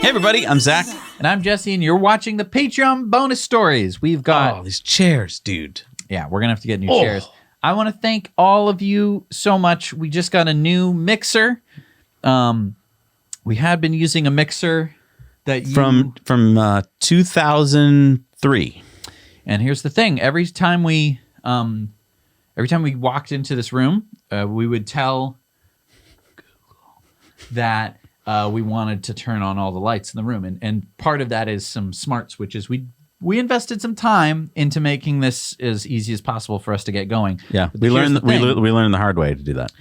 Hey everybody, I'm Zach. And I'm Jesse, and you're watching the Patreon bonus stories. We've got... Oh, these chairs, dude. Yeah, we're going to have to get new chairs. I want to thank all of you so much. We just got a new mixer. We had been using a mixer that you... From 2003. And here's the thing. Every time we walked into this room, we would tell Google that we wanted to turn on all the lights in the room. And part of that is some smart switches. We invested some time into making this as easy as possible for us to get going. Yeah, But we here's learned the thing. we learned the hard way to do that.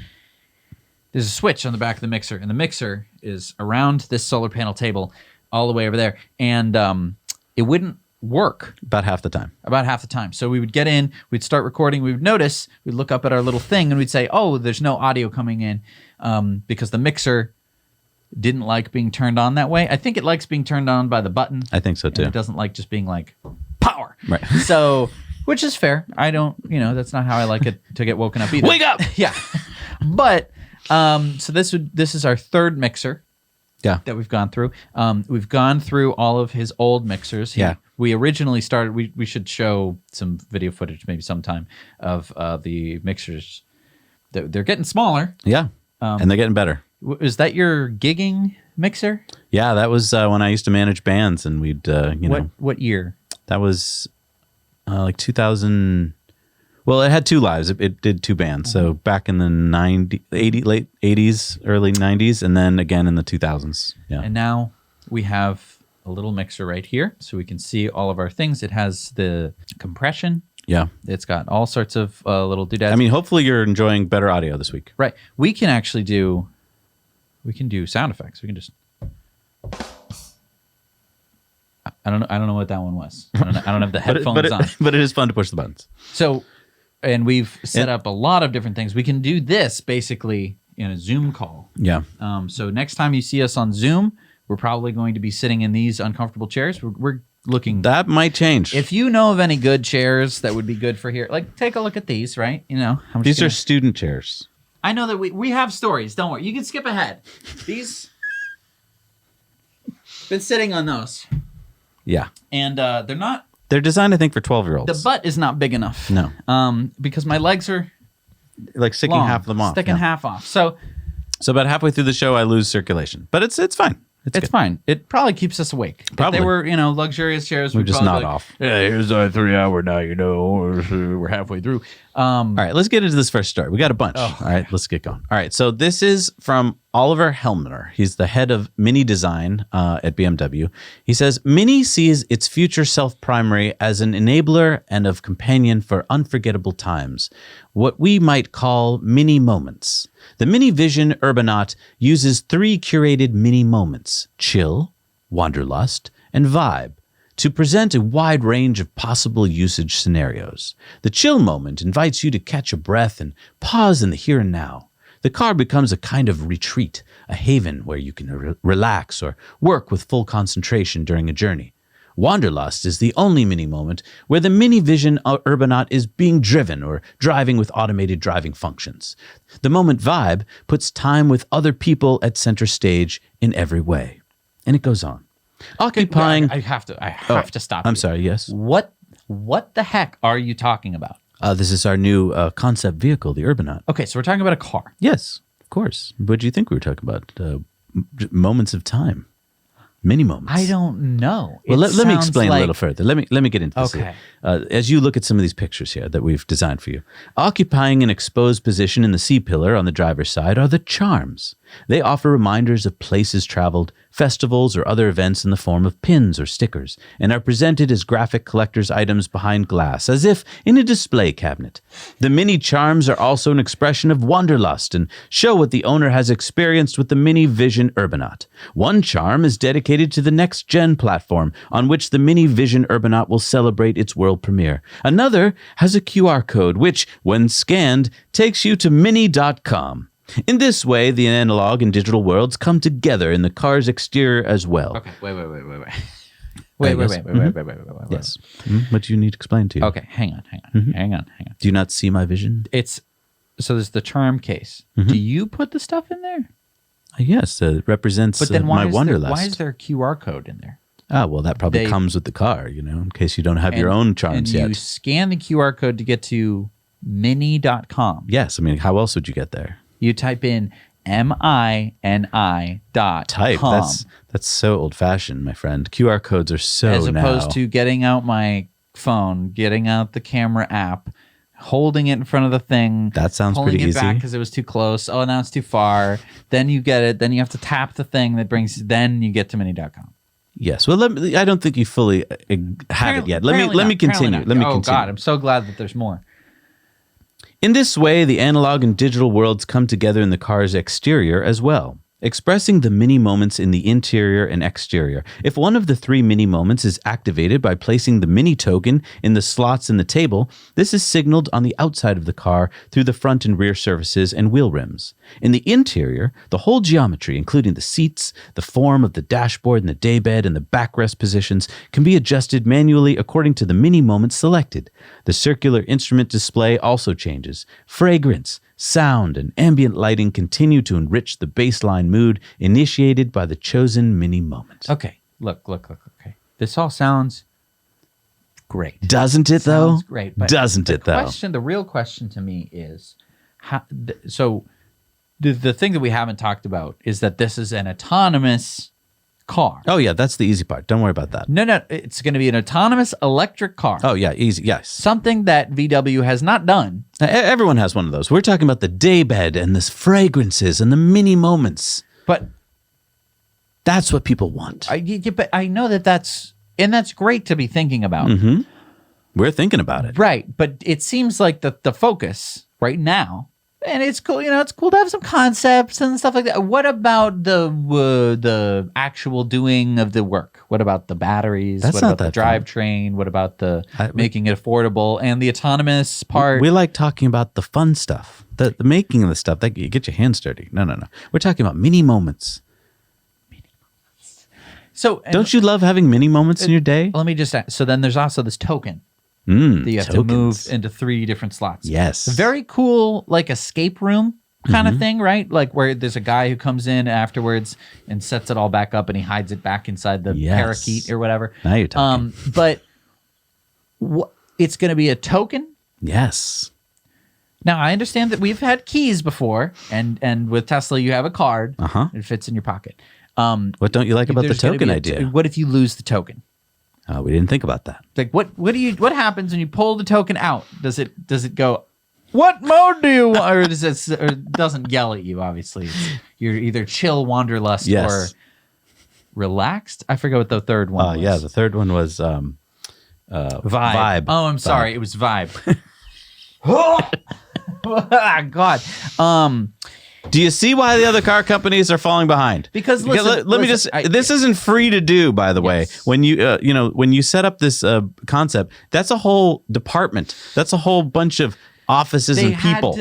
There's a switch on the back of the mixer, and the mixer is around this solar panel table all the way over there. And it wouldn't work About half the time. about half the time. So we would get in, we'd start recording, we would notice, we'd look up at our little thing, and we'd say, oh, there's no audio coming in because the mixer didn't like being turned on that way. I think it likes being turned on by the button. I think so And too. it doesn't like just being like, power. Right. So, which is fair. I don't, that's not how I like it to get woken up either. Wake up! Yeah. But, so this is our third mixer Yeah. that we've gone through. We've gone through all of his old mixers. Yeah. We originally started, we should show some video footage maybe sometime of the mixers. They're getting smaller. Yeah. And they're getting better. Is that your gigging mixer? Yeah, that was when I used to manage bands, and we'd, What year? that was like 2000. Well, it had two lives. It did two bands. So back in the late 80s, early 90s, and then again in the 2000s. Yeah. And now we have a little mixer right here, so we can see all of our things. It has the compression. Yeah. It's got all sorts of little doodads. I mean, hopefully you're enjoying better audio this week. right. We can actually do sound effects. We can just. I don't know what that one was. I don't have the headphones on. But it is fun to push the buttons. So, and we've set up a lot of different things. We can do this basically in a Zoom call. Yeah. So next time you see us on Zoom, we're probably going to be sitting in these uncomfortable chairs. We're looking. That might change. If you know of any good chairs that would be good for here, like take a look at these, right? These are student chairs. I know that we have stories. Don't worry. You can skip ahead. These. Been sitting on those. Yeah. And they're not. They're designed, I think, for 12-year-olds. The butt is not big enough. No. Because my legs are Like sticking long, half of them off. sticking yeah. half off. So So about halfway through the show, I lose circulation. But it's fine. it's good. fine. It probably keeps us awake. Probably. If they were, luxurious chairs, We're we'd just probably not be like, off. Yeah, here's our 3-hour now, we're halfway through. All right, let's get into this first story. We got a bunch. All right, let's get going. All right, so this is from Oliver Helmner. He's the head of Mini Design at BMW. He says, Mini sees its future self-primary as an enabler and of companion for unforgettable times, what we might call mini moments. The Mini Vision Urbanaut uses 3 curated mini moments, chill, wanderlust, and vibe, to present a wide range of possible usage scenarios. The chill moment invites you to catch a breath and pause in the here and now. The car becomes a kind of retreat, a haven where you can relax or work with full concentration during a journey. Wanderlust is the only mini moment where the Mini Vision Urbanaut is being driven or driving with automated driving functions. The moment vibe puts time with other people at center stage in every way. And it goes on. Occupying... I have to stop. I'm you. sorry, yes. What the heck are you talking about? This is our new concept vehicle, the Urbanaut. Okay, so we're talking about a car. Yes, of course. What do you think we were talking about? Moments of time. Mini moments. I don't know. Well, It let me sounds explain like- a little further. Let me get into this. Okay. As you look at some of these pictures here that we've designed for you, occupying an exposed position in the C-pillar on the driver's side are the charms. They offer reminders of places traveled, festivals, or other events in the form of pins or stickers, and are presented as graphic collector's items behind glass, as if in a display cabinet. The mini charms are also an expression of wanderlust and show what the owner has experienced with the Mini Vision Urbanaut. One charm is dedicated to the next-gen platform on which the Mini Vision Urbanaut will celebrate its world premiere. Another has a QR code which, when scanned, takes you to mini.com. In this way, the analog and digital worlds come together in the car's exterior as well. Okay, wait. Yes. What do you need to explain to you? Okay, hang on. Do you not see my vision? So there's the charm case. Do you put the stuff in there? Yes, it represents But then my why wanderlust. is there a QR code in there? Well, that probably They- comes with the car, in case you don't have your own charms and yet. you scan the QR code to get to mini.com. Yes, I mean, how else would you get there? You type in MINI.com. Type. That's so old fashioned, my friend. QR codes are so as opposed now. to getting out my phone, getting out the camera app, holding it in front of the thing. That sounds pulling pretty it easy. back because it was too close. Oh, now it's too far. Then you get it. Then you have to tap the thing that brings. Then you get to mini.com. Yes. Well, I don't think you fully have it yet. Let me continue. Let me oh continue. God, I'm so glad that there's more. In this way, the analog and digital worlds come together in the car's exterior as well, expressing the mini moments in the interior and exterior. If one of the 3 mini moments is activated by placing the mini token in the slots in the table, this is signaled on the outside of the car through the front and rear surfaces and wheel rims. In the interior, the whole geometry, including the seats, the form of the dashboard and the daybed and the backrest positions, can be adjusted manually according to the mini moments selected. The circular instrument display also changes. Fragrance, sound, and ambient lighting continue to enrich the baseline mood initiated by the chosen mini moment. Okay, look. Okay, this all sounds great. Doesn't it, though? Sounds great. But Doesn't it, though? The real question to me is, the thing that we haven't talked about is that this is an autonomous car. Oh, yeah, that's the easy part. Don't worry about that. No, it's going to be an autonomous electric car. Oh, yeah, easy. Yes. Something that VW has not done. Everyone has one of those. We're talking about the daybed and the fragrances and the mini moments. But That's what people want. but I know that's great to be thinking about. Mm-hmm. We're thinking about it. Right, but it seems like the focus right now, and it's cool. It's cool to have some concepts and stuff like that. What about the actual doing of the work? What about the batteries? That's what not about the that fun. drivetrain? What about the making it affordable and the autonomous part? We like talking about the fun stuff, the making of the stuff that you get your hands dirty. No. We're talking about mini moments. So Don't you love having mini moments in your day? let me just ask, so then there's also this token that you have to move Tokens. into 3 different slots. Yes. Very cool, like escape room kind of thing, right? Like where there's a guy who comes in afterwards and sets it all back up and he hides it back inside the Yes. parakeet or whatever. Now you're talking. But it's going to be a token. Yes. Now I understand that we've had keys before, and with Tesla you have a card. Uh-huh. It fits in your pocket. What don't you like about the There's gonna token be idea? what if you lose the token? We didn't think about that. Like what happens when you pull the token out? Does it go, what mode do you want? Or it doesn't yell at you, obviously. You're either chill, wanderlust, Yes. or relaxed. I forget what the third one was. Yeah, the third one was Vibe. Oh, I'm sorry. It was Vibe. God. Do you see why the other car companies are falling behind? Because listen, let me just. This isn't free to do, by the way. Yes. When you when you set up this concept, that's a whole department. That's a whole bunch of offices and people.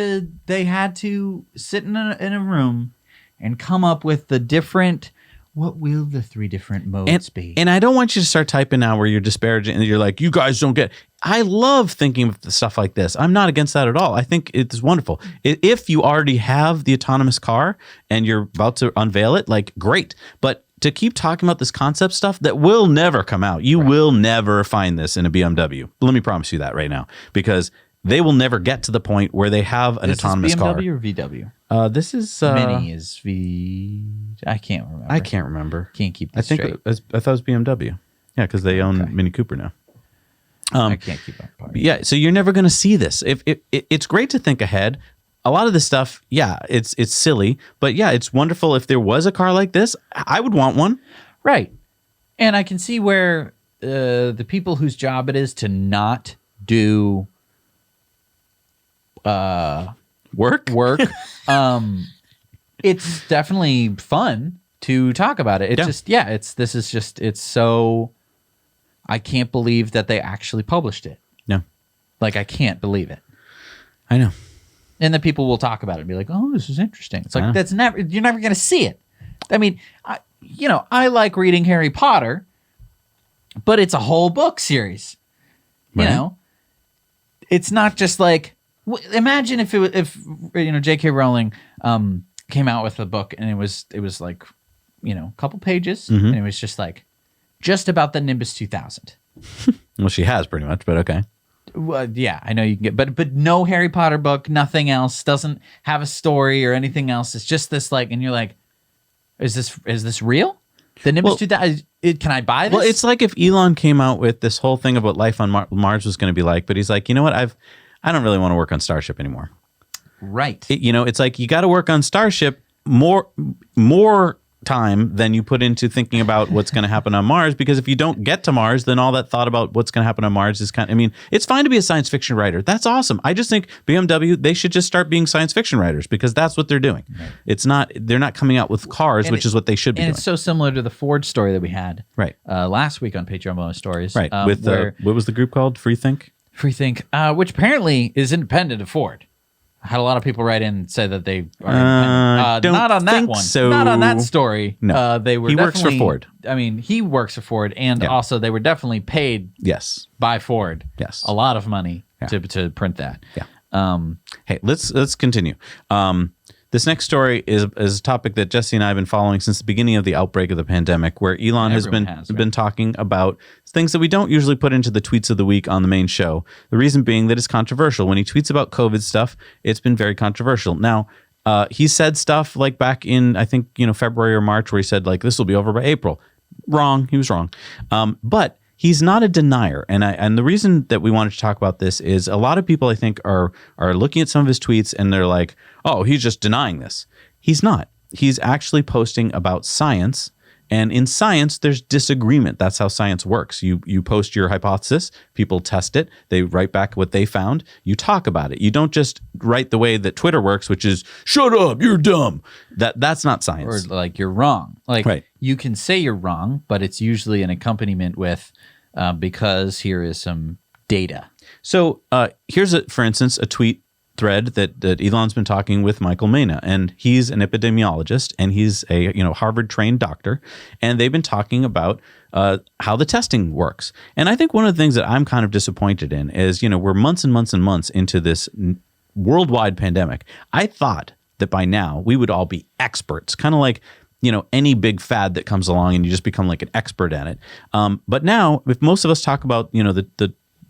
They had to sit in a room and come up with the different. What will the 3 different modes be? And I don't want you to start typing now where you're disparaging and you're like, you guys don't get. I love thinking of stuff like this. I'm not against that at all. I think it's wonderful. If you already have the autonomous car and you're about to unveil it, like, great. But to keep talking about this concept stuff that will never come out, you will never find this in a BMW. Let me promise you that right now, because they will never get to the point where they have an autonomous is car. BMW or VW? This is Mini is V. I can't remember. I can't remember. Can't keep I this think straight. I thought it was BMW. Yeah, because they own Okay. Mini Cooper now. I can't keep up. Yeah, so you're never going to see this. It's great to think ahead. A lot of this stuff, yeah, it's silly, but yeah, it's wonderful. If there was a car like this, I would want one. Right. And I can see where the people whose job it is to not do Work? it's definitely fun to talk about it. It's so, I can't believe that they actually published it. No, Like, I can't believe it. I know. And then people will talk about it and be like, oh, this is interesting. It's like, you're never going to see it. I mean, I like reading Harry Potter, but it's a whole book series. Right. It's not just like, imagine if J.K. Rowling came out with a book, and it was like, a couple pages, Mm-hmm. and it was just about the Nimbus 2000. Well, she has pretty much, but okay. Well, yeah, I know you can get, but no Harry Potter book, nothing else, doesn't have a story or anything else. It's just this and you're like, is this real? The Nimbus 2000, can I buy this? Well, it's like if Elon came out with this whole thing of what life on Mars was going to be like, but he's like, you know what? I don't really want to work on Starship anymore. Right. It's like you got to work on Starship more time than you put into thinking about what's going to happen on Mars, because if you don't get to Mars, then all that thought about what's going to happen on Mars is it's fine to be a science fiction writer. That's awesome. I just think BMW, they should just start being science fiction writers, because that's what they're doing. Right. They're not coming out with cars, which is what they should be doing. And it's so similar to the Ford story that we had last week on Patreon Bonus Stories. Right. With what was the group called? Freethink, which apparently is independent of Ford. I had a lot of people write in and say that they are not on that one. So. Not on that story. No, they were. He works for Ford. I mean, he works for Ford, and also they were definitely paid. Yes. By Ford. Yes. A lot of money to print that. Yeah. Hey, let's continue. This next story is a topic that Jesse and I have been following since the beginning of the outbreak of the pandemic, where Elon has been talking about things that we don't usually put into the tweets of the week on the main show. The reason being that it's controversial. When he tweets about COVID stuff, it's been very controversial. Now, he said stuff like back in, I think, February or March, where he said this will be over by April. Wrong. He was wrong. But he's not a denier, and the reason that we wanted to talk about this is a lot of people, I think, are looking at some of his tweets and they're like, "Oh, he's just denying this." He's not. He's actually posting about science, and in science, there's disagreement. That's how science works. You post your hypothesis, people test it, they write back what they found, you talk about it. You don't just write the way that Twitter works, which is "shut up, you're dumb." That's not science. Or you're wrong. Right. You can say you're wrong, but it's usually an accompaniment with because here is some data. So here's, for instance, a tweet thread that Elon's been talking with Michael Mena, and he's an epidemiologist, and he's a Harvard-trained doctor, and they've been talking about how the testing works. And I think one of the things that I'm kind of disappointed in is, we're months and months and months into this worldwide pandemic. I thought that by now we would all be experts, kind of like any big fad that comes along and you just become like an expert at it. But now, if most of us talk about,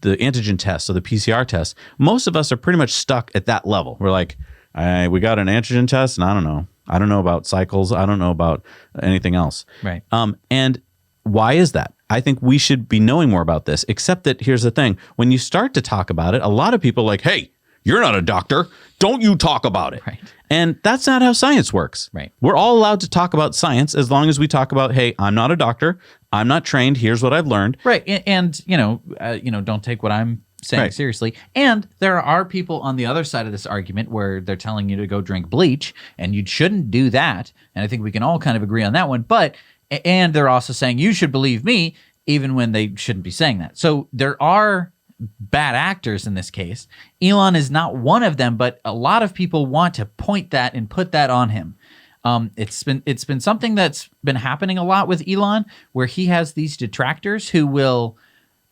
the antigen test or the PCR test, most of us are pretty much stuck at that level. We're like, we got an antigen test, and I don't know. I don't know about cycles. I don't know about anything else. Right. And why is that? I think we should be knowing more about this, except that here's the thing. When you start to talk about it, a lot of people are like, "Hey, you're not a doctor. Don't you talk about it." Right. And that's not how science works. Right. We're all allowed to talk about science as long as we talk about, "Hey, I'm not a doctor. I'm not trained. Here's what I've learned." Right. And don't take what I'm saying seriously. And there are people on the other side of this argument where they're telling you to go drink bleach, and you shouldn't do that. And I think we can all kind of agree on that one. And they're also saying you should believe me, even when they shouldn't be saying that. So there are bad actors in this case. Elon is not one of them, but a lot of people want to point that and put that on him. It's been something that's been happening a lot with Elon, where he has these detractors who will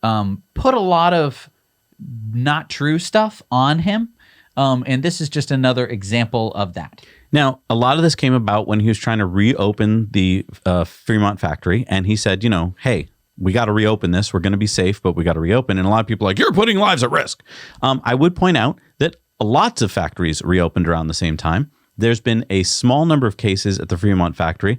put a lot of not true stuff on him. And this is just another example of that. Now, a lot of this came about when he was trying to reopen the Fremont factory, and he said, "Hey, we got to reopen this. We're going to be safe, but we got to reopen." And a lot of people are like, "You're putting lives at risk." I would point out that lots of factories reopened around the same time. There's been a small number of cases at the Fremont factory.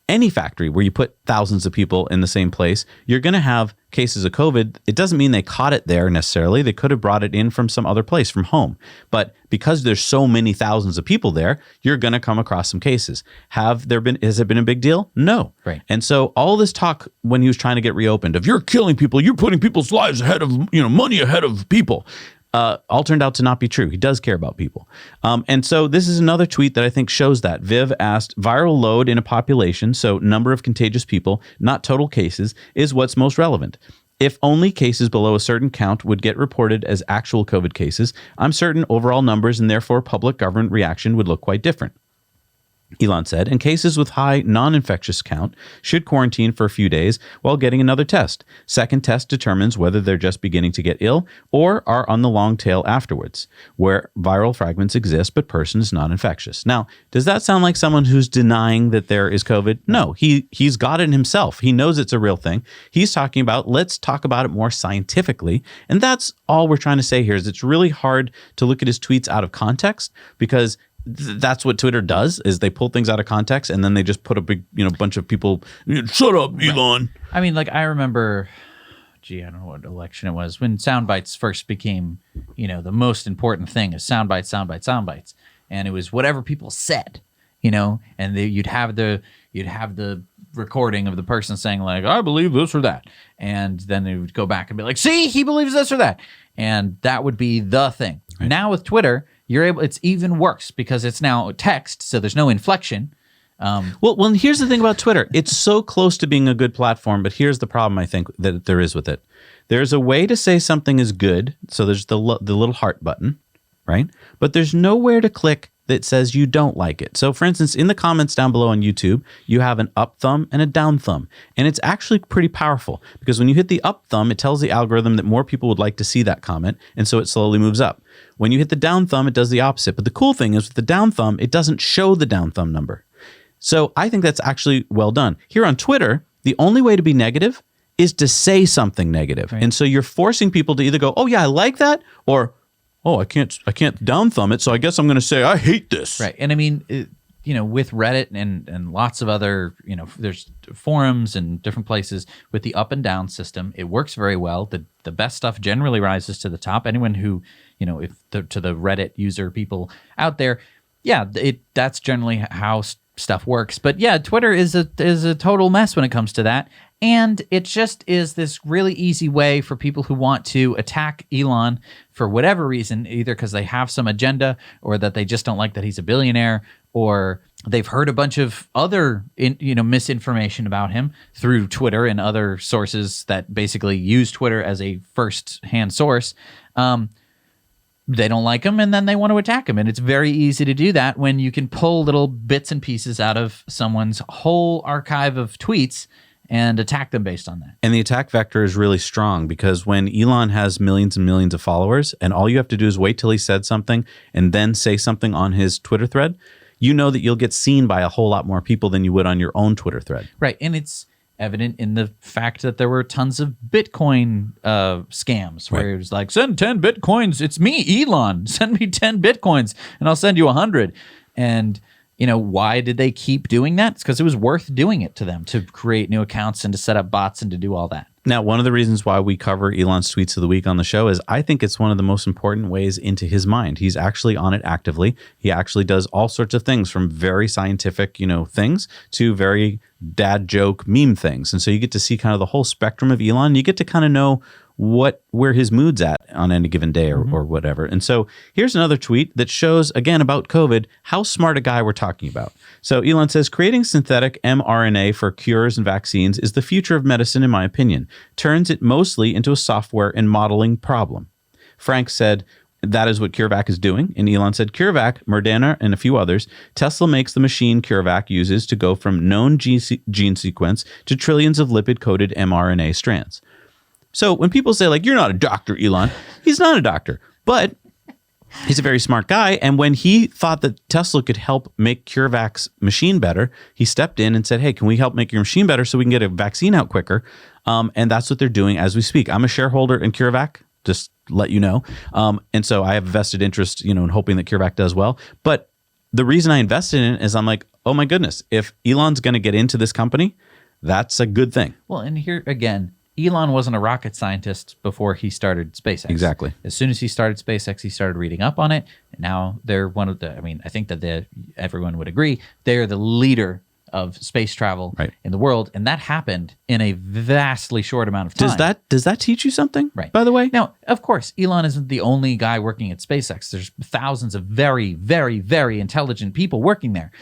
Any factory where you put thousands of people in the same place, you're going to have cases of COVID. It doesn't mean they caught it there necessarily. They could have brought it in from some other place, from home. But because there's so many thousands of people there, you're going to come across some cases. Has it been a big deal? No. Right. And so all this talk when he was trying to get reopened of "you're killing people, you're putting people's lives ahead of, money ahead of people," all turned out to not be true. He does care about people. And so this is another tweet that I think shows that. Viv asked, "Viral load in a population, so number of contagious people, not total cases, is what's most relevant. If only cases below a certain count would get reported as actual COVID cases, I'm certain overall numbers and therefore public government reaction would look quite different." Elon said, and cases with high non-infectious count should quarantine for a few days while getting another test. Second test determines whether they're just beginning to get ill or are on the long tail afterwards, where viral fragments exist but person is not infectious. Now, does that sound like someone who's denying that there is COVID? No, he's got it himself. He knows it's a real thing. He's talking about, let's talk about it more scientifically. And that's all we're trying to say here is it's really hard to look at his tweets out of context because that's what Twitter does is they pull things out of context and then they just put a big, bunch of people, shut up, Elon. I mean, like I remember, I don't know what election it was when sound bites first became, the most important thing is sound bites. And it was whatever people said, and you'd have the recording of the person saying like, I believe this or that. And then they would go back and be like, see, he believes this or that. And that would be the thing. Right. Now with Twitter, it's even worse because it's now text, so there's no inflection. Well, here's the thing about Twitter. It's so close to being a good platform, but here's the problem I think that there is with it. There's a way to say something is good, so there's the little heart button, right? But there's nowhere to click that says you don't like it. So for instance, in the comments down below on YouTube, you have an up thumb and a down thumb. And it's actually pretty powerful because when you hit the up thumb, it tells the algorithm that more people would like to see that comment. And so it slowly moves up. When you hit the down thumb, it does the opposite. But the cool thing is with the down thumb, it doesn't show the down thumb number. So I think that's actually well done. Here on Twitter, the only way to be negative is to say something negative. Right. And so you're forcing people to either go, oh yeah, I like that, or oh, I can't down thumb it, so I guess I'm going to say I hate this. Right. And I mean, with Reddit and lots of other, there's forums and different places with the up and down system, it works very well. The best stuff generally rises to the top. Anyone who, to the Reddit user people out there, yeah, that's generally how stuff works. But yeah, Twitter is a total mess when it comes to that. And it just is this really easy way for people who want to attack Elon for whatever reason, either because they have some agenda or that they just don't like that he's a billionaire or they've heard a bunch of other misinformation about him through Twitter and other sources that basically use Twitter as a first-hand source. They don't like him and then they want to attack him. And it's very easy to do that when you can pull little bits and pieces out of someone's whole archive of tweets and attack them based on that. And the attack vector is really strong because when Elon has millions and millions of followers and all you have to do is wait till he said something and then say something on his Twitter thread, you know that you'll get seen by a whole lot more people than you would on your own Twitter thread. Right. And it's evident in the fact that there were tons of Bitcoin scams where it was like, send 10 Bitcoins. It's me, Elon. Send me 10 Bitcoins and I'll send you 100. And why did they keep doing that? It's because it was worth doing it to them to create new accounts and to set up bots and to do all that. Now, one of the reasons why we cover Elon's tweets of the week on the show is I think it's one of the most important ways into his mind. He's actually on it actively. He actually does all sorts of things from very scientific, things to very dad joke meme things. And so you get to see kind of the whole spectrum of Elon. You get to kind of know where his mood's at on any given day or whatever. And so here's another tweet that shows, again, about COVID, how smart a guy we're talking about. So Elon says, creating synthetic mRNA for cures and vaccines is the future of medicine, in my opinion. Turns it mostly into a software and modeling problem. Frank said, that is what CureVac is doing. And Elon said, CureVac, Moderna, and a few others, Tesla makes the machine CureVac uses to go from known gene sequence to trillions of lipid-coated mRNA strands. So when people say, like, you're not a doctor, Elon, he's not a doctor, but he's a very smart guy. And when he thought that Tesla could help make CureVac's machine better, he stepped in and said, hey, can we help make your machine better so we can get a vaccine out quicker? And that's what they're doing as we speak. I'm a shareholder in CureVac, just let you know. And so I have a vested interest, in hoping that CureVac does well. But the reason I invested in it is I'm like, oh my goodness, if Elon's going to get into this company, that's a good thing. Well, and here again, Elon wasn't a rocket scientist before he started SpaceX. Exactly. As soon as he started SpaceX, he started reading up on it. And now they're one of the, I think that everyone would agree, they're the leader of space travel in the world. And that happened in a vastly short amount of time. Does that teach you something, right, by the way? Now, of course, Elon isn't the only guy working at SpaceX. There's thousands of very, very, very intelligent people working there.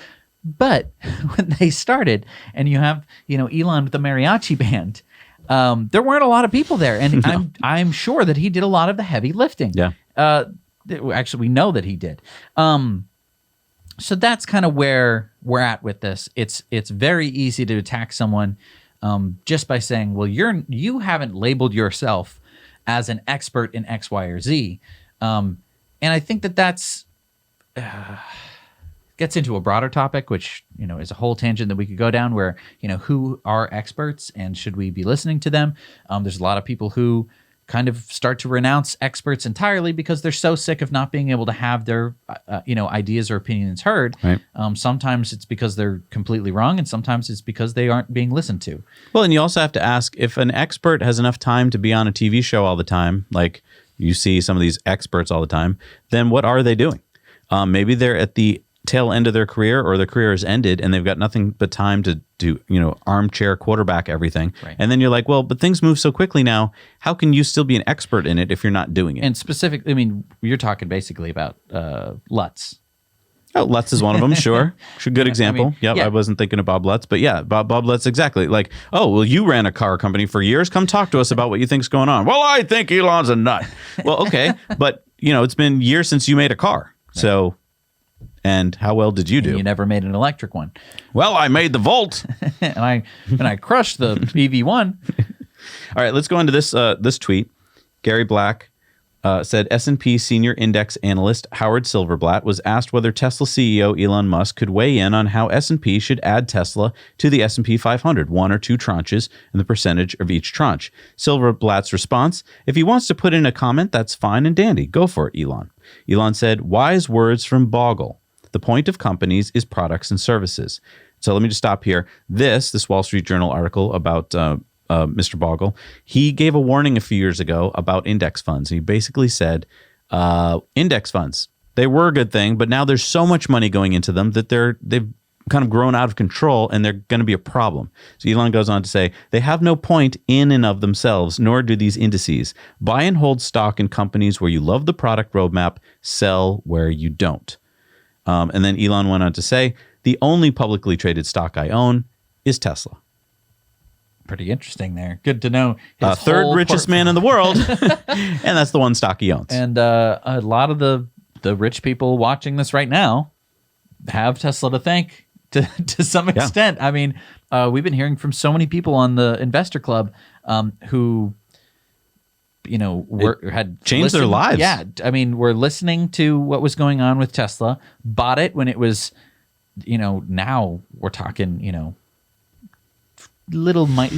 But when they started, and you have, Elon with the mariachi band, there weren't a lot of people there, and no. I'm sure that he did a lot of the heavy lifting. Yeah. Actually, we know that he did. So that's kind of where we're at with this. It's very easy to attack someone just by saying, well, you haven't labeled yourself as an expert in X, Y, or Z. And I think that's gets into a broader topic, which, is a whole tangent that we could go down where, who are experts and should we be listening to them? There's a lot of people who kind of start to renounce experts entirely because they're so sick of not being able to have their, ideas or opinions heard. Right. Sometimes it's because they're completely wrong, and sometimes it's because they aren't being listened to. Well, and you also have to ask if an expert has enough time to be on a TV show all the time, like you see some of these experts all the time, then what are they doing? Maybe they're at the tail end of their career, or their career has ended and they've got nothing but time to do, armchair quarterback everything. Right. And then you're like, well, but things move so quickly now. How can you still be an expert in it if you're not doing it? And specifically, you're talking basically about Lutz. Oh, Lutz is one of them. Sure. Good example. yeah. I wasn't thinking of Bob Lutz, but yeah, Bob Lutz, exactly. Like, oh, well, you ran a car company for years. Come talk to us about what you think's going on. Well, I think Elon's a nut. Well, okay. But, it's been years since you made a car. Right. So, and how well did you do? You never made an electric one. Well, I made the Volt. and I crushed the EV1. All right, let's go into this tweet. Gary Black said S&P senior index analyst Howard Silverblatt was asked whether Tesla CEO Elon Musk could weigh in on how S&P should add Tesla to the S&P 500, one or two tranches, and the percentage of each tranche. Silverblatt's response: if he wants to put in a comment, that's fine and dandy. Go for it, Elon. Elon said, wise words from Bogle. The point of companies is products and services. So let me just stop here. This Wall Street Journal article about Mr. Bogle, he gave a warning a few years ago about index funds. He basically said, index funds, they were a good thing, but now there's so much money going into them that they've kind of grown out of control and they're going to be a problem. So Elon goes on to say, they have no point in and of themselves, nor do these indices. Buy and hold stock in companies where you love the product roadmap, sell where you don't. And then Elon went on to say, the only publicly traded stock I own is Tesla. Pretty interesting there. Good to know. Third richest man in the world. And that's the one stock he owns. And a lot of the rich people watching this right now have Tesla to thank to some extent. I mean, we've been hearing from so many people on the Investor Club who had changed their lives. Yeah. I mean, we're listening to what was going on with Tesla, bought it when it was, now we're talking, little,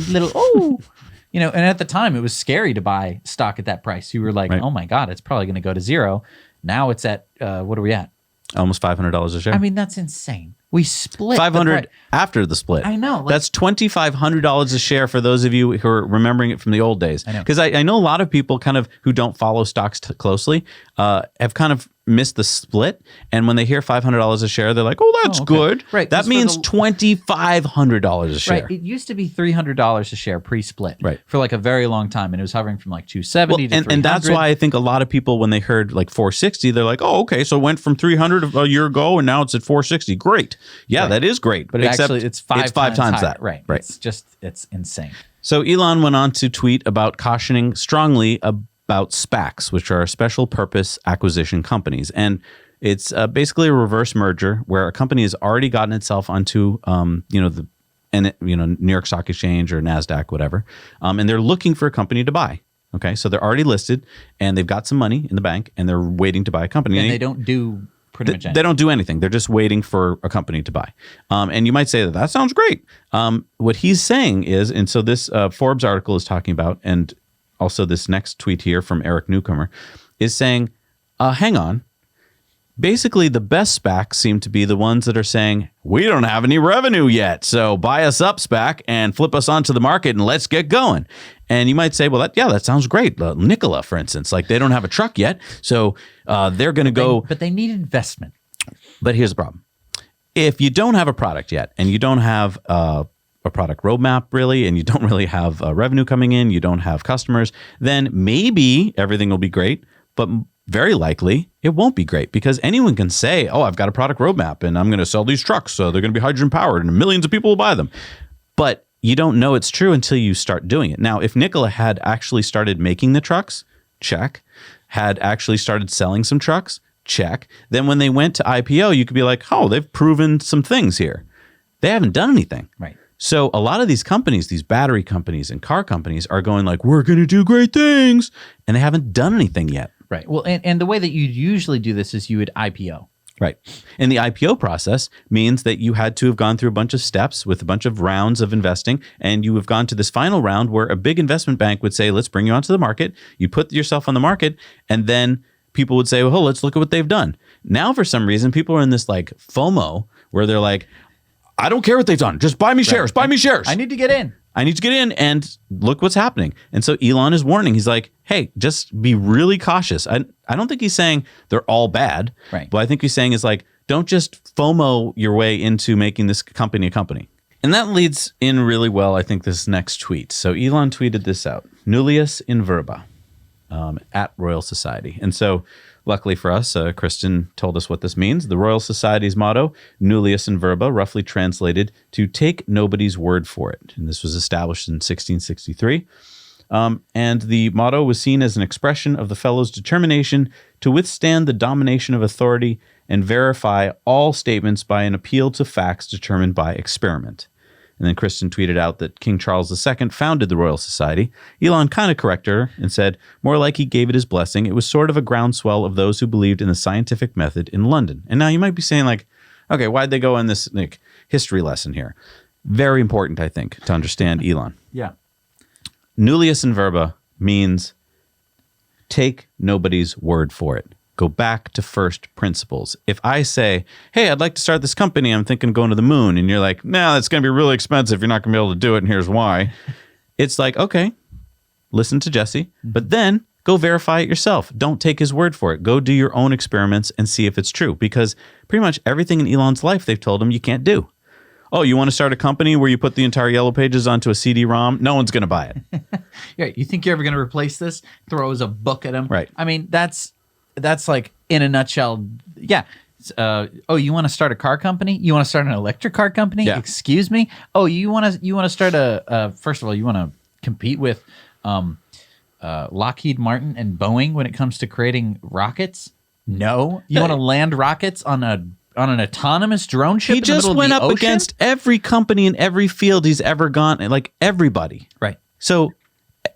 and at the time it was scary to buy stock at that price. You were like, right. Oh my God, it's probably going to go to zero. Now it's at, what are we at? Almost $500 a share. I mean, that's insane. We split $500 after the split. I know. That's $2,500 a share for those of you who are remembering it from the old days. Because I know a lot of people kind of who don't follow stocks closely have kind of missed the split. And when they hear $500 a share, they're like, oh, that's good. Right. That means $2,500 a share. Right. It used to be $300 a share pre-split for like a very long time. And it was hovering from like 270 to 300. And that's why I think a lot of people, when they heard like 460, they're like, oh, okay. So it went from 300 a year ago and now it's at 460. Great. Yeah, that is great. But actually, it's five times higher. that. Right. It's insane. So Elon went on to tweet about cautioning strongly about SPACs, which are special purpose acquisition companies. And it's basically a reverse merger where a company has already gotten itself onto, New York Stock Exchange or NASDAQ, whatever. And they're looking for a company to buy. Okay. So they're already listed and they've got some money in the bank and they're waiting to buy a company. And they don't do pretty much anything. They don't do anything. They're just waiting for a company to buy. And you might say that sounds great. What he's saying is, and so this Forbes article is talking about, and also this next tweet here from Eric Newcomer is saying, hang on. Basically, the best SPACs seem to be the ones that are saying, we don't have any revenue yet, so buy us up, SPAC, and flip us onto the market and let's get going. And you might say, well, that sounds great. Nikola, for instance, like they don't have a truck yet, so they're going to go. But they need investment. But here's the problem. If you don't have a product yet and you don't have a product roadmap really, and you don't really have revenue coming in, you don't have customers, then maybe everything will be great, but very likely it won't be great because anyone can say, oh, I've got a product roadmap and I'm going to sell these trucks. So they're going to be hydrogen powered and millions of people will buy them. But you don't know it's true until you start doing it. Now, if Nikola had actually started making the trucks, check. Had actually started selling some trucks, check. Then when they went to IPO, you could be like, oh, they've proven some things here. They haven't done anything. Right. So a lot of these companies, these battery companies and car companies are going like, we're going to do great things. And they haven't done anything yet. Right. Well, and the way that you usually do this is you would IPO. Right. And the IPO process means that you had to have gone through a bunch of steps with a bunch of rounds of investing. And you have gone to this final round where a big investment bank would say, let's bring you onto the market. You put yourself on the market. And then people would say, well, let's look at what they've done. Now, for some reason, people are in this like FOMO where they're like, I don't care what they've done. Just buy me shares. Buy me shares. I need to get in. I need to get in and look what's happening. And so Elon is warning. He's like, hey, just be really cautious. I don't think he's saying they're all bad. Right. But I think he's saying is like, don't just FOMO your way into making this company a company. And that leads in really well, I think, this next tweet. So Elon tweeted this out. Nullius in verba at Royal Society. And so luckily for us, Kristen told us what this means. The Royal Society's motto, nullius in verba, roughly translated to take nobody's word for it. And this was established in 1663. And the motto was seen as an expression of the fellows' determination to withstand the domination of authority and verify all statements by an appeal to facts determined by experiment. And then Kristen tweeted out that King Charles II founded the Royal Society. Elon kind of corrected her and said, more like he gave it his blessing. It was sort of a groundswell of those who believed in the scientific method in London. And now you might be saying like, okay, why'd they go in this like history lesson here? Very important, I think, to understand Elon. Yeah. Nullius in verba means take nobody's word for it. Go back to first principles. If I say, hey, I'd like to start this company, I'm thinking of going to the moon, and you're like, no, that's going to be really expensive. You're not going to be able to do it, and here's why. It's like, okay, listen to Jesse, but then go verify it yourself. Don't take his word for it. Go do your own experiments and see if it's true, because pretty much everything in Elon's life they've told him you can't do. Oh, you want to start a company where you put the entire Yellow Pages onto a CD-ROM? No one's going to buy it. Yeah, you think you're ever going to replace this? Throws a book at him. Right. I mean, that's like in a nutshell. Yeah. Oh, you want to start a car company? You want to start an electric car company? Yeah. Excuse me. Oh, you want to start first of all, you want to compete with Lockheed Martin and Boeing when it comes to creating rockets? No. You want to land rockets on an autonomous drone ship? He just went up against every company in every field he's ever gone, like everybody. Right. So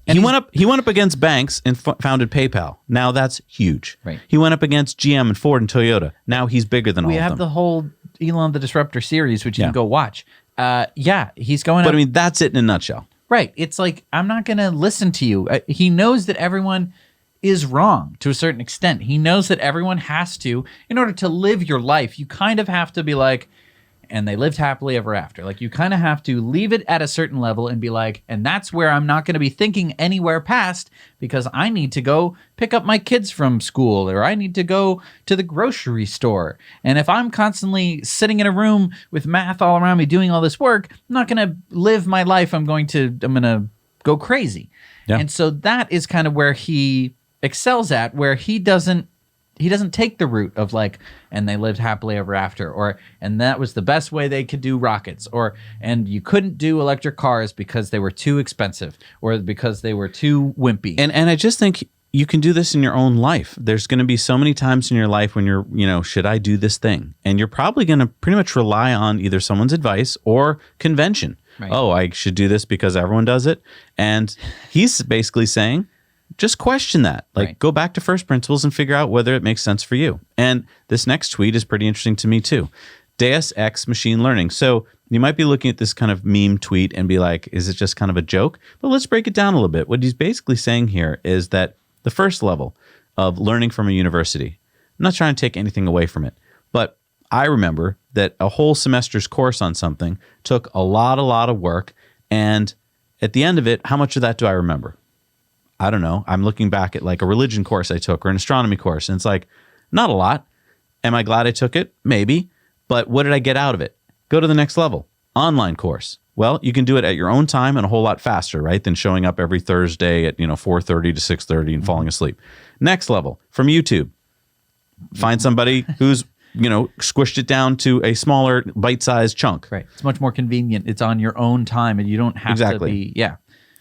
he went up against banks and founded PayPal. Now that's huge. Right. He went up against GM and Ford and Toyota. Now he's bigger than all of them. We have the whole Elon the Disruptor series, which you can go watch. He's going up. But I mean, that's it in a nutshell. Right. It's like, I'm not going to listen to you. He knows that everyone is wrong to a certain extent. He knows that everyone has to, in order to live your life, you kind of have to be like, and they lived happily ever after. Like, you kind of have to leave it at a certain level and be like, and that's where I'm not going to be thinking anywhere past, because I need to go pick up my kids from school, or I need to go to the grocery store. And if I'm constantly sitting in a room with math all around me doing all this work, I'm not going to live my life. I'm going to go crazy. Yeah. And so that is kind of where he excels at, where he doesn't take the route of like, and they lived happily ever after, or, and that was the best way they could do rockets, or, and you couldn't do electric cars because they were too expensive, or because they were too wimpy. And I just think you can do this in your own life. There's going to be so many times in your life when you're, should I do this thing? And you're probably going to pretty much rely on either someone's advice or convention. Right. Oh, I should do this because everyone does it. And he's basically saying, just question that. Like, right. Go back to first principles and figure out whether it makes sense for you. And this next tweet is pretty interesting to me too. Deus Ex Machine Learning. So you might be looking at this kind of meme tweet and be like, is it just kind of a joke? But let's break it down a little bit. What he's basically saying here is that the first level of learning from a university, I'm not trying to take anything away from it, but I remember that a whole semester's course on something took a lot of work. And at the end of it, how much of that do I remember? I don't know. I'm looking back at like a religion course I took or an astronomy course, and it's like, not a lot. Am I glad I took it? Maybe. But what did I get out of it? Go to the next level. Online course. Well, you can do it at your own time and a whole lot faster, right? Than showing up every Thursday at 4:30 to 6:30 and falling asleep. Next level, from YouTube. Find somebody who's squished it down to a smaller bite-sized chunk. Right. It's much more convenient. It's on your own time and you don't have to be,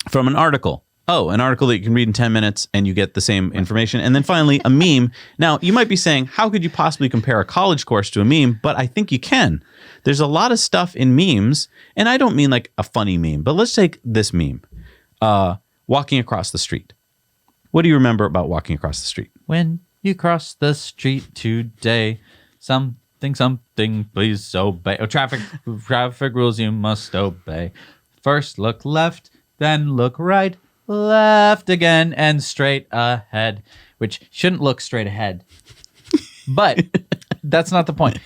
From an article. Oh, an article that you can read in 10 minutes and you get the same information. And then finally, a meme. Now, you might be saying, how could you possibly compare a college course to a meme? But I think you can. There's a lot of stuff in memes, and I don't mean like a funny meme, but let's take this meme. Walking across the street. What do you remember about walking across the street? When you cross the street today, something, please obey. Oh, traffic rules you must obey. First look left, then look right. Left again and straight ahead, which shouldn't look straight ahead. But that's not the point.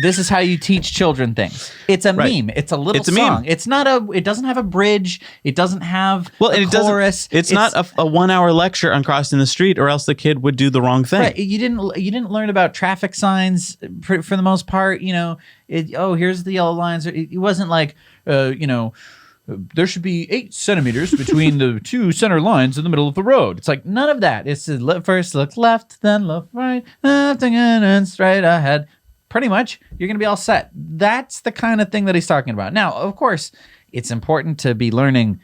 This is how you teach children things. It's a meme. It's a little song. Meme. It's not it doesn't have a bridge. It doesn't have a chorus. It's not a 1 hour lecture on crossing the street, or else the kid would do the wrong thing. Right. You didn't learn about traffic signs for the most part. Here's the yellow lines. It wasn't like there should be 8 centimeters between the 2 center lines in the middle of the road. It's like none of that. It's first look left, then look right, left again and straight ahead. Pretty much, you're going to be all set. That's the kind of thing that he's talking about. Now, of course, it's important to be learning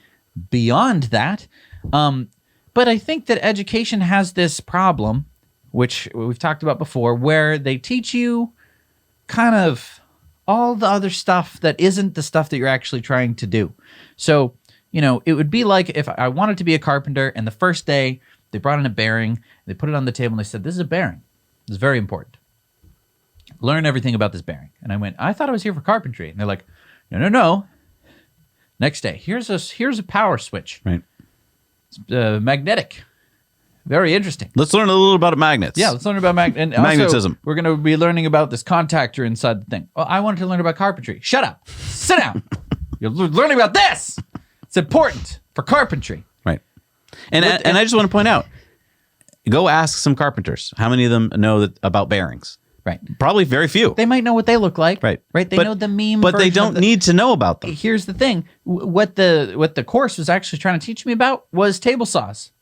beyond that. But I think that education has this problem, which we've talked about before, where they teach you kind of all the other stuff that isn't the stuff that you're actually trying to do. So, it would be like if I wanted to be a carpenter and the first day they brought in a bearing, they put it on the table and they said, this is a bearing. This is very important. Learn everything about this bearing. And I went, I thought I was here for carpentry. And they're like, no. Next day, here's a power switch. Right. It's magnetic. Very interesting. Let's learn a little about magnets. Yeah, let's learn about magnetism. Also, we're going to be learning about this contactor inside the thing. Well, I wanted to learn about carpentry. Shut up. Sit down. You're learning about this. It's important for carpentry. Right. And I just want to point out, go ask some carpenters. How many of them know about bearings? Right. Probably very few. They might know what they look like. Right. Right. They know the meme. But they don't need to know about them. Here's the thing. What the course was actually trying to teach me about was table saws.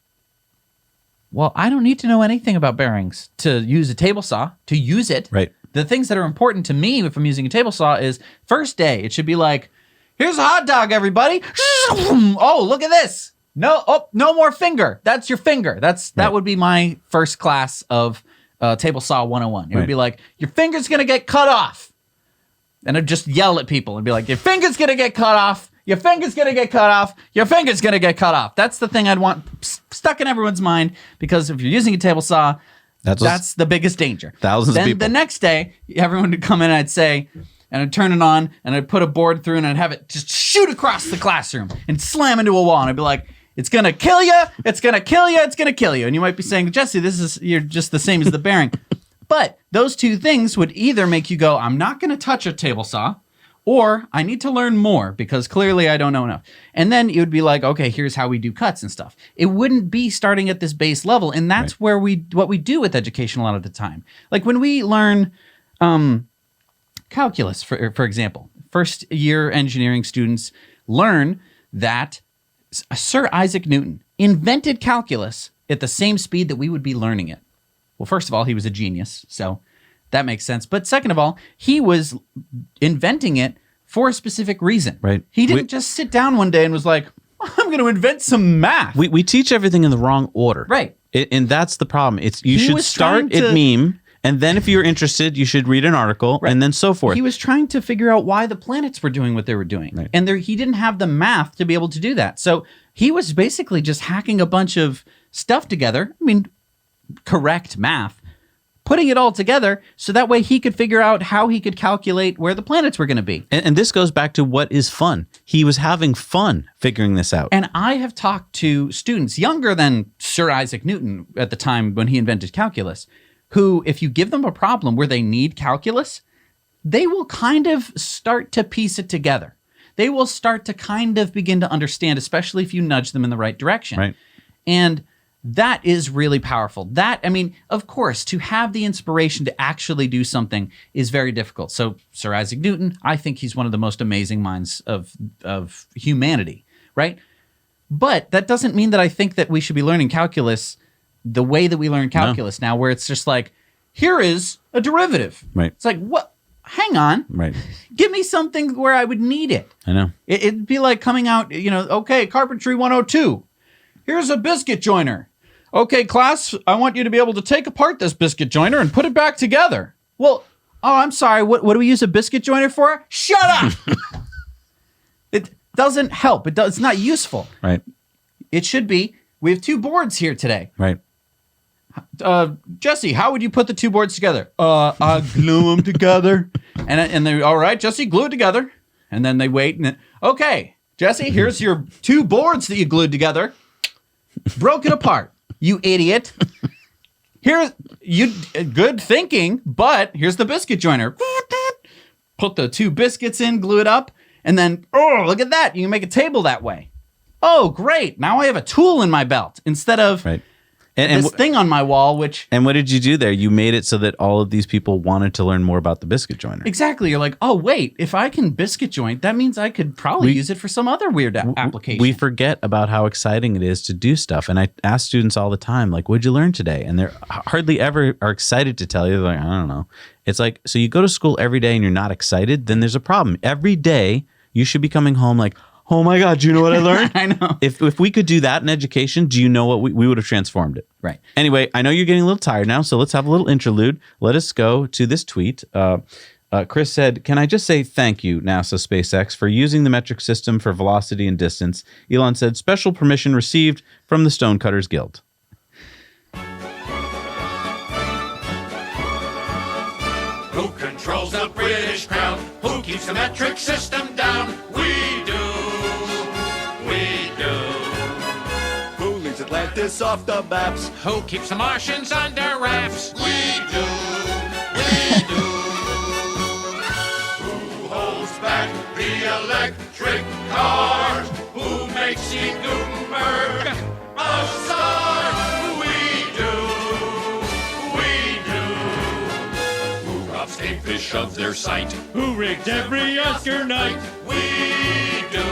Well, I don't need to know anything about bearings to use a table saw, to use it. Right. The things that are important to me if I'm using a table saw is first day, it should be like, here's a hot dog, everybody. Oh, look at this. No more finger. That's your finger. That would be my first class of table saw 101. It would be like, your finger's going to get cut off. And I'd just yell at people and be like, your finger's going to get cut off. Your finger's going to get cut off. Your finger's going to get cut off. That's the thing I'd want stuck in everyone's mind, because if you're using a table saw, that's the biggest danger. Thousands of people. Then the next day, everyone would come in and I'd say, and I'd turn it on and I'd put a board through and I'd have it just shoot across the classroom and slam into a wall. And I'd be like, it's going to kill you. It's going to kill you. It's going to kill you. And you might be saying, Jesse, you're just the same as the bearing. But those two things would either make you go, I'm not going to touch a table saw, or I need to learn more because clearly I don't know enough. And then it would be like, okay, here's how we do cuts and stuff. It wouldn't be starting at this base level. And that's where what we do with education a lot of the time. Like when we learn calculus, for example, first year engineering students learn that Sir Isaac Newton invented calculus at the same speed that we would be learning it. Well, first of all, he was a genius, so that makes sense. But second of all, he was inventing it for a specific reason. Right. He didn't just sit down one day and was like, I'm going to invent some math. We teach everything in the wrong order. Right. And that's the problem. You should start at meme, and then if you're interested, you should read an article, and then so forth. He was trying to figure out why the planets were doing what they were doing. Right. And he didn't have the math to be able to do that. So he was basically just hacking a bunch of stuff together. I mean, correct math, putting it all together so that way he could figure out how he could calculate where the planets were going to be. And this goes back to what is fun. He was having fun figuring this out. And I have talked to students younger than Sir Isaac Newton at the time when he invented calculus, who, if you give them a problem where they need calculus, they will kind of start to piece it together. They will start to kind of begin to understand, especially if you nudge them in the right direction. Right. And that is really powerful. Of course, to have the inspiration to actually do something is very difficult. So Sir Isaac Newton, I think he's one of the most amazing minds of humanity, right? But that doesn't mean that I think that we should be learning calculus the way that we learn calculus now, where it's just like, here is a derivative. Right. It's like, what? Hang on. Right. Give me something where I would need it. I know. It'd be like coming out, okay, carpentry 102. here's a biscuit joiner. Okay, class, I want you to be able to take apart this biscuit joiner and put it back together. Well, oh, I'm sorry. What do we use a biscuit joiner for? Shut up! It doesn't help. It's not useful. Right. It should be, we have 2 boards here today. Right. Jesse, how would you put the 2 boards together? I glue them together. And they, all right, Jesse, glue it together. And then they wait and then, okay, Jesse, here's your 2 boards that you glued together. Broke it apart, you idiot. Here, good thinking, but here's the biscuit joiner. Put the 2 biscuits in, glue it up, and then, oh, look at that. You can make a table that way. Oh, great. Now I have a tool in my belt instead of Right. this thing on my wall, which... And what did you do there? You made it so that all of these people wanted to learn more about the biscuit joiner. Exactly. You're like, oh, wait, if I can biscuit joint, that means I could probably use it for some other weird application. We forget about how exciting it is to do stuff. And I ask students all the time, like, what'd you learn today? And they're hardly ever are excited to tell you. They're like, I don't know. It's like, so you go to school every day and you're not excited, then there's a problem. Every day you should be coming home like, oh my God, do you know what I learned? I know. If we could do that in education, do you know what we would have transformed it? Right. Anyway, I know you're getting a little tired now, so let's have a little interlude. Let us go to this tweet. Chris said, can I just say thank you, NASA SpaceX, for using the metric system for velocity and distance? Elon said, special permission received from the Stonecutters Guild. Who controls the British crown? Who keeps the metric system down? We do. We do. Who leaves Atlantis off the maps? Who keeps the Martians under wraps? We do. We do. Who holds back the electric cars? Who makes E. Gutenberg a star? We do. We do. Who robs Kingfish of their sight? Who rigged every Oscar night? We do.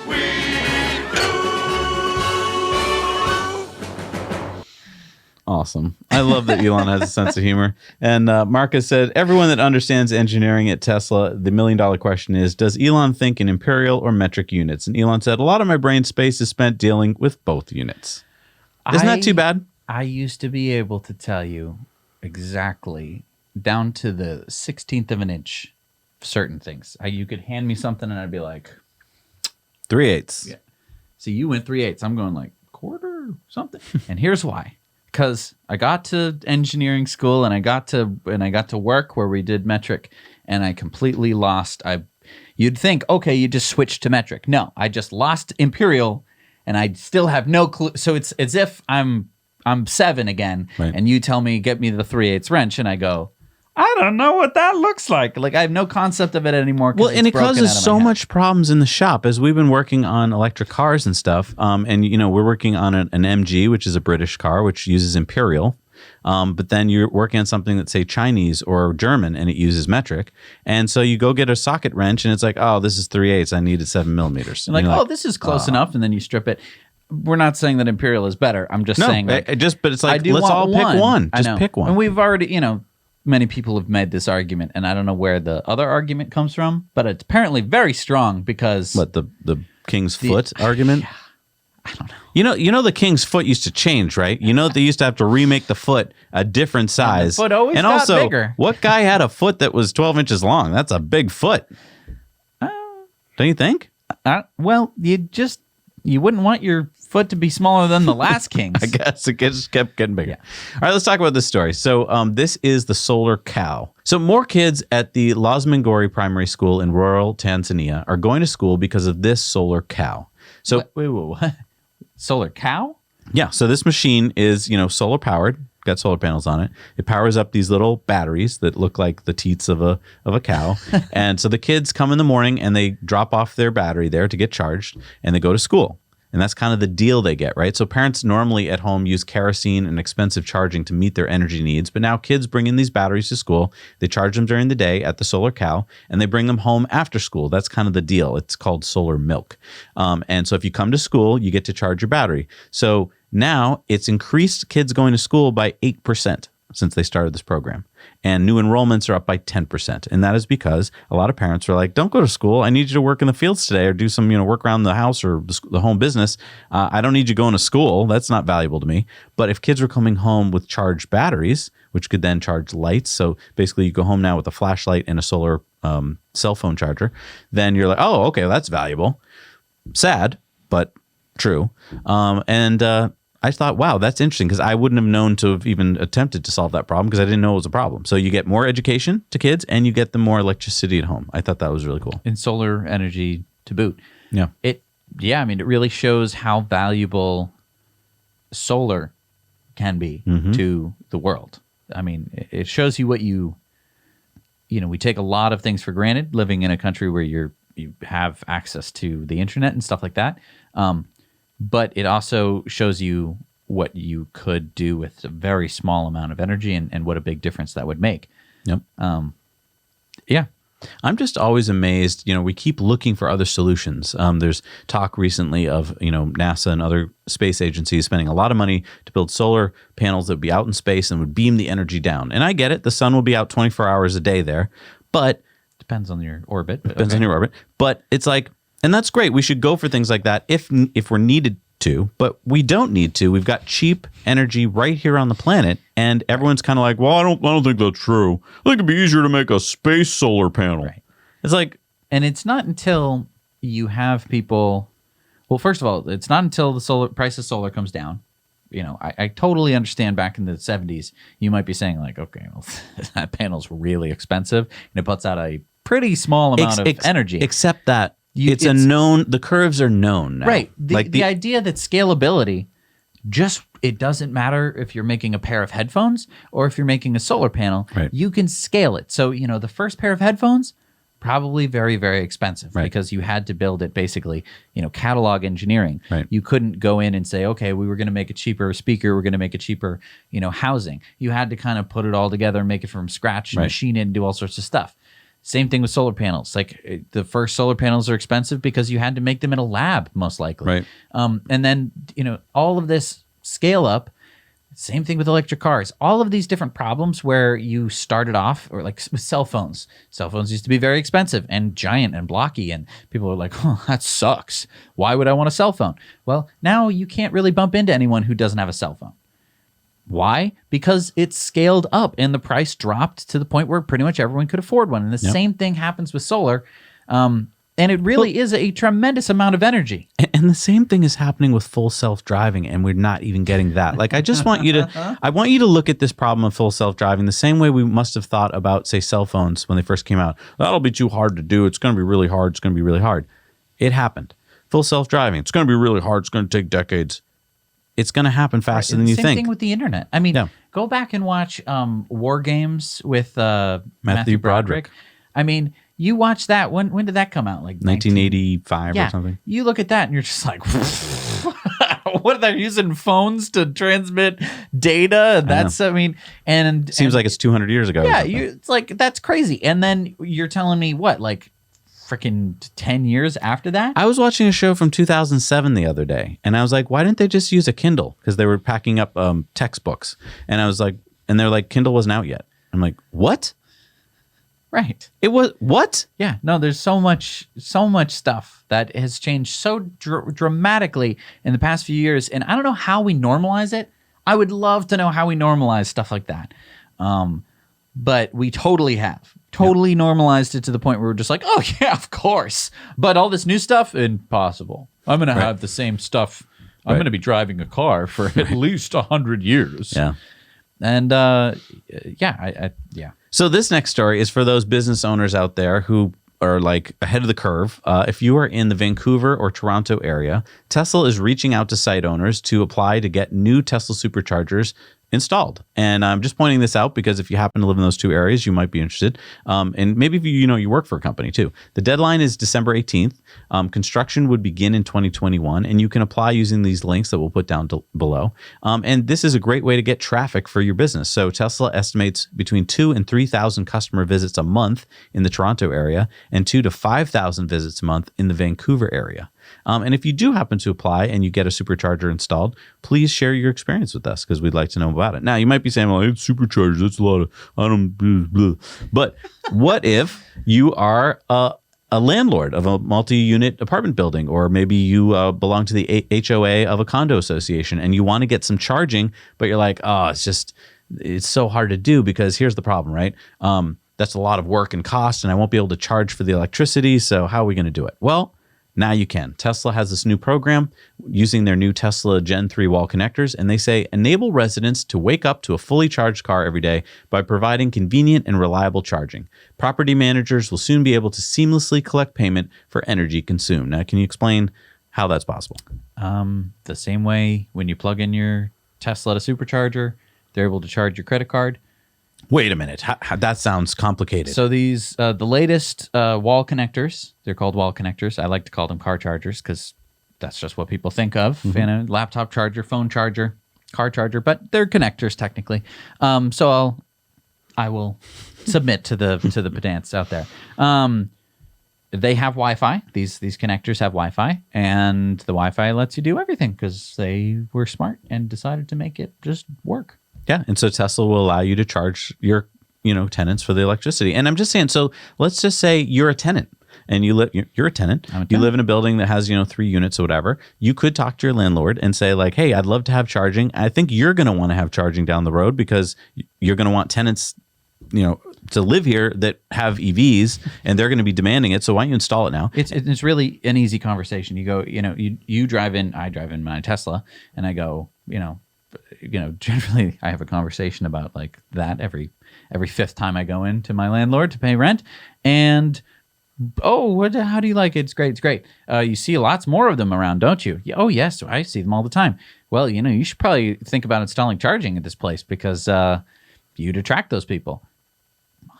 We do. Awesome. I love that Elon has a sense of humor. And Marcus said, everyone that understands engineering at Tesla, the $1 million question is, does Elon think in imperial or metric units? And Elon said, a lot of my brain space is spent dealing with both units. Isn't that too bad? I used to be able to tell you exactly down to the 16th of an inch certain things. You could hand me something and I'd be like, 3/8. Yeah. See, you went 3/8. I'm going like quarter something. And here's why. Because I got to engineering school and I got to work where we did metric, and I completely lost. You'd think, okay, you just switched to metric. No, I just lost imperial, and I still have no clue. So it's as if I'm 7 again, Right. and you tell me get me the 3/8 wrench, and I go, I don't know what that looks like. Like I have no concept of it anymore. Well, and it broken causes out of so my head. much problems in the shop as we've been working on electric cars and stuff. And we're working on an MG, which is a British car, which uses imperial. But then you're working on something that's say Chinese or German, and it uses metric. And so you go get a socket wrench, and it's like, oh, this is 3/8. I needed 7 millimeters. And like, you're oh, this is close enough, and then you strip it. We're not saying that imperial is better. I'm just saying, like, but it's like, I do let's want all pick one. I Just know. pick one. And we've already, many people have made this argument, and I don't know where the other argument comes from, but it's apparently very strong because What, the king's foot argument? I don't know. You know the king's foot used to change, right? You know they used to have to remake the foot a different size. foot always and got also, bigger. what guy had a foot that was 12 inches long? That's a big foot. Don't you think? Well, you wouldn't want your foot to be smaller than the last king's. I guess it just kept getting bigger. All right, let's talk about this story. So this is the solar cow. So more kids at the Losmangori Primary School in rural Tanzania are going to school because of this solar cow. So Wait, what? Solar cow? yeah, so this machine is, solar powered, got solar panels on it. It powers up these little batteries that look like the teats of a cow. And so the kids come in the morning and they drop off their battery there to get charged, and they go to school. And that's kind of the deal they get, right? So parents normally at home use kerosene and expensive charging to meet their energy needs, but now kids bring in these batteries to school. They charge them during the day at the solar cow, and they bring them home after school. That's kind of the deal. It's called solar milk. And so if you come to school, you get to charge your battery. So now it's increased kids going to school by 8%. since they started this program. And new enrollments are up by 10%. And that is because a lot of parents are like, don't go to school. I need you to work in the fields today or do some, work around the house or the home business. I don't need you going to school. That's not valuable to me. But if kids are coming home with charged batteries, which could then charge lights, so basically you go home now with a flashlight and a solar cell phone charger, then you're like, oh, okay, that's valuable. Sad, but true. I thought, wow, that's interesting because I wouldn't have known to have even attempted to solve that problem because I didn't know it was a problem. So you get more education to kids and you get them more electricity at home. I thought that was really cool. And solar energy to boot. Yeah. It really shows how valuable solar can be to the world. I mean, it shows you what we take a lot of things for granted living in a country where you have access to the internet and stuff like that. But it also shows you what you could do with a very small amount of energy and what a big difference that would make. Yep. Yeah. I'm just always amazed. We keep looking for other solutions. There's talk recently of, NASA and other space agencies spending a lot of money to build solar panels that would be out in space and would beam the energy down. And I get it. The sun will be out 24 hours a day there, but depends on your orbit. Depends on your orbit. But it's like, and that's great. We should go for things like that if we're needed to, but we don't need to. We've got cheap energy right here on the planet, and everyone's kind of like, well, I don't think that's true. I think it'd be easier to make a space solar panel. Right. It's like, and it's not until you have people. Well, first of all, it's not until the price of solar comes down. I totally understand. Back in the 70s, you might be saying like, okay, well, that panel's really expensive, and it puts out a pretty small amount of energy. Except that. It's a known, the curves are known now. Right. The idea that scalability, it doesn't matter if you're making a pair of headphones or if you're making a solar panel, right. You can scale it. So, the first pair of headphones, probably very, very expensive because you had to build it basically, catalog engineering. Right. You couldn't go in and say, okay, we were going to make a cheaper speaker, we're going to make a cheaper, housing. You had to kind of put it all together and make it from scratch, machine it and do all sorts of stuff. Same thing with solar panels. Like the first solar panels are expensive because you had to make them in a lab, most likely. Right. And then, all of this scale up, same thing with electric cars. All of these different problems where you started off, or like with cell phones. Cell phones used to be very expensive and giant and blocky, and people are like, oh, that sucks. Why would I want a cell phone? Well, now you can't really bump into anyone who doesn't have a cell phone. Why? Because it's scaled up and the price dropped to the point where pretty much everyone could afford one. And the same thing happens with solar. And it really is a tremendous amount of energy. And the same thing is happening with full self-driving, and we're not even getting that. Like, I just want you to look at this problem of full self-driving the same way we must have thought about, say, cell phones when they first came out. That'll be too hard to do. It's going to be really hard. It's going to be really hard. It happened. Full self-driving. It's going to be really hard. It's going to take decades. It's going to happen faster than you think. Same thing with the internet. I mean, go back and watch War Games with Matthew Broderick. I mean, you watch that. When did that come out? Like 1985 or something? You look at that and you're just like, what are they using phones to transmit data? And seems like it's 200 years ago. Yeah, it's like, that's crazy. And then you're telling me what, like freaking 10 years after that? I was watching a show from 2007 the other day, and I was like, why didn't they just use a Kindle? Because they were packing up textbooks. And I was like, and they're like, Kindle wasn't out yet. I'm like, what? Right. It was, what? Yeah. No, there's so much stuff that has changed so dramatically in the past few years. And I don't know how we normalize it. I would love to know how we normalize stuff like that. But we totally have. Totally normalized it to the point where we're just like, oh, yeah, of course. But all this new stuff, impossible. I'm going to have the same stuff. I'm going to be driving a car for at least 100 years. Yeah. And yeah. So this next story is for those business owners out there who are like ahead of the curve. If you are in the Vancouver or Toronto area, Tesla is reaching out to site owners to apply to get new Tesla superchargers installed. And I'm just pointing this out because if you happen to live in those two areas, you might be interested. And maybe if you work for a company too. The deadline is December 18th. Construction would begin in 2021, and you can apply using these links that we'll put down below. And this is a great way to get traffic for your business. So Tesla estimates between 2,000 and 3,000 customer visits a month in the Toronto area and 2,000 to 5,000 visits a month in the Vancouver area. And if you do happen to apply and you get a supercharger installed, please share your experience with us because we'd like to know about it. Now, you might be saying, well, it's superchargers. That's a lot of, I don't, blah, blah. But what if you are a landlord of a multi-unit apartment building, or maybe you belong to the HOA of a condo association and you want to get some charging, but you're like, oh, it's so hard to do because here's the problem, right? That's a lot of work and cost, and I won't be able to charge for the electricity. So how are we going to do it? Well, now you can. Tesla has this new program using their new Tesla Gen 3 wall connectors, and they say enable residents to wake up to a fully charged car every day by providing convenient and reliable charging. Property managers will soon be able to seamlessly collect payment for energy consumed. Now, can you explain how that's possible? The same way when you plug in your Tesla to supercharger, they're able to charge your credit card. Wait a minute. That sounds complicated. So these, the latest wall connectors, they're called wall connectors. I like to call them car chargers because that's just what people think of. Laptop charger, phone charger, car charger, but they're connectors technically. So I will submit to the pedants out there. They have Wi-Fi. These connectors have Wi-Fi, and the Wi-Fi lets you do everything because they were smart and decided to make it just work. Yeah, and so Tesla will allow you to charge your, tenants for the electricity. And I'm just saying, so let's just say you're a tenant and you're a tenant. You live in a building that has, 3 units or whatever. You could talk to your landlord and say like, hey, I'd love to have charging. I think you're going to want to have charging down the road because you're going to want tenants, to live here that have EVs and they're going to be demanding it. So why don't you install it now? It's really an easy conversation. You go, you drive in, I drive in my Tesla, and I go, generally I have a conversation about like that every 5th time I go into my landlord to pay rent. And, how do you like it? It's great. It's great. You see lots more of them around, don't you? Yeah, oh, yes. I see them all the time. Well, you should probably think about installing charging at this place because you'd attract those people.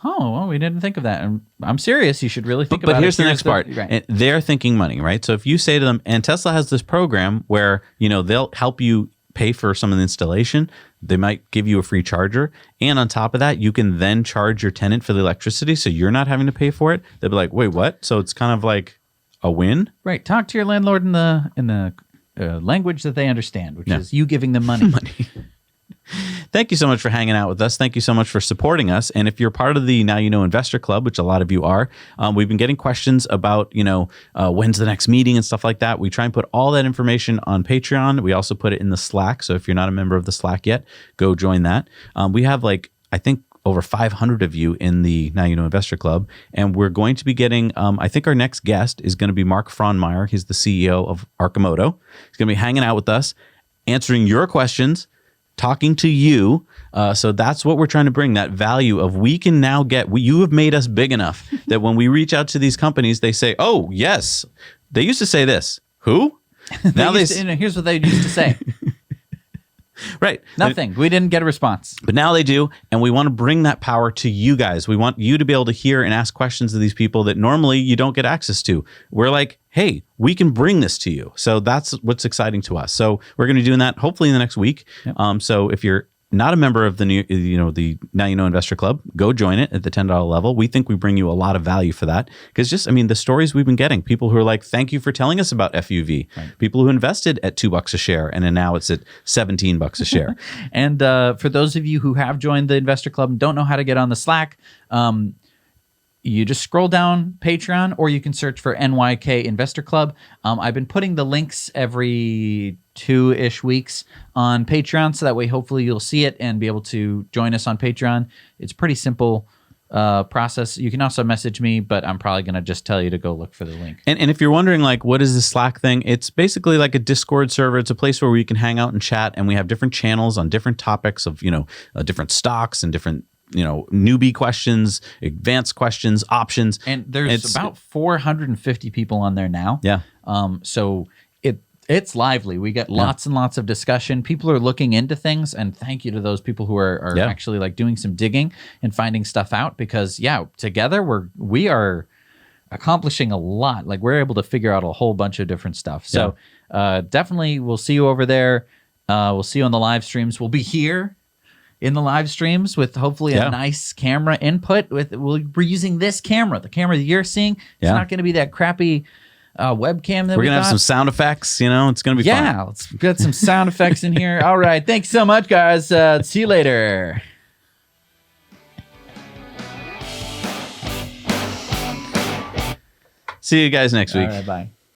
Oh, well, we didn't think of that. And I'm serious. You should really think about it. But here's the next part. Right. And they're thinking money, right? So if you say to them, and Tesla has this program where, they'll help you pay for some of the installation. They might give you a free charger. And on top of that, you can then charge your tenant for the electricity. So you're not having to pay for it. They'll be like, wait, what? So it's kind of like a win. Right. Talk to your landlord in the language that they understand, which is you giving them money. Thank you so much for hanging out with us. Thank you so much for supporting us. And if you're part of the Now You Know Investor Club, which a lot of you are, we've been getting questions about, when's the next meeting and stuff like that. We try and put all that information on Patreon. We also put it in the Slack. So if you're not a member of the Slack yet, go join that. We have I think over 500 of you in the Now You Know Investor Club. And we're going to be getting, I think our next guest is going to be Mark Frohnmeyer. He's the CEO of Arcimoto. He's going to be hanging out with us, answering your questions, talking to you. So that's what we're trying to bring, that value of we can now you have made us big enough that when we reach out to these companies, they say, oh, yes, they used to say this. Who? Now here's what they used to say. Right. Nothing. We didn't get a response. But now they do, and we want to bring that power to you guys. We want you to be able to hear and ask questions of these people that normally you don't get access to. We're like, hey, we can bring this to you. So that's what's exciting to us. So we're going to be doing that hopefully in the next week. Yep. So if you're not a member of the the Now You Know Investor Club, go join it at the $10 level. We think we bring you a lot of value for that because the stories we've been getting, people who are like, thank you for telling us about FUV. Right. People who invested at $2 a share and then now it's at $17 a share. And for those of you who have joined the Investor Club and don't know how to get on the Slack, you just scroll down Patreon, or you can search for NYK Investor Club. I've been putting the links every 2-ish weeks on Patreon, so that way hopefully you'll see it and be able to join us on Patreon. It's a pretty simple process. You can also message me, but I'm probably going to just tell you to go look for the link. And if you're wondering, like, what is the Slack thing? It's basically like a Discord server. It's a place where we can hang out and chat, and we have different channels on different topics of, different stocks and different newbie questions, advanced questions, options. And there's about 450 people on there now. Yeah. So it's lively. We get lots and lots of discussion. People are looking into things, and thank you to those people who are actually like doing some digging and finding stuff out because together we are accomplishing a lot. Like we're able to figure out a whole bunch of different stuff. So definitely we'll see you over there. We'll see you on the live streams. We'll be here in the live streams with hopefully a nice camera input. We're using this camera, the camera that you're seeing. It's not going to be that crappy webcam that We're we gonna have got. some sound effects. It's gonna be fun. Yeah, let's get some sound effects in here. All right, thanks so much, guys. See you later. See you guys next week. All right, bye.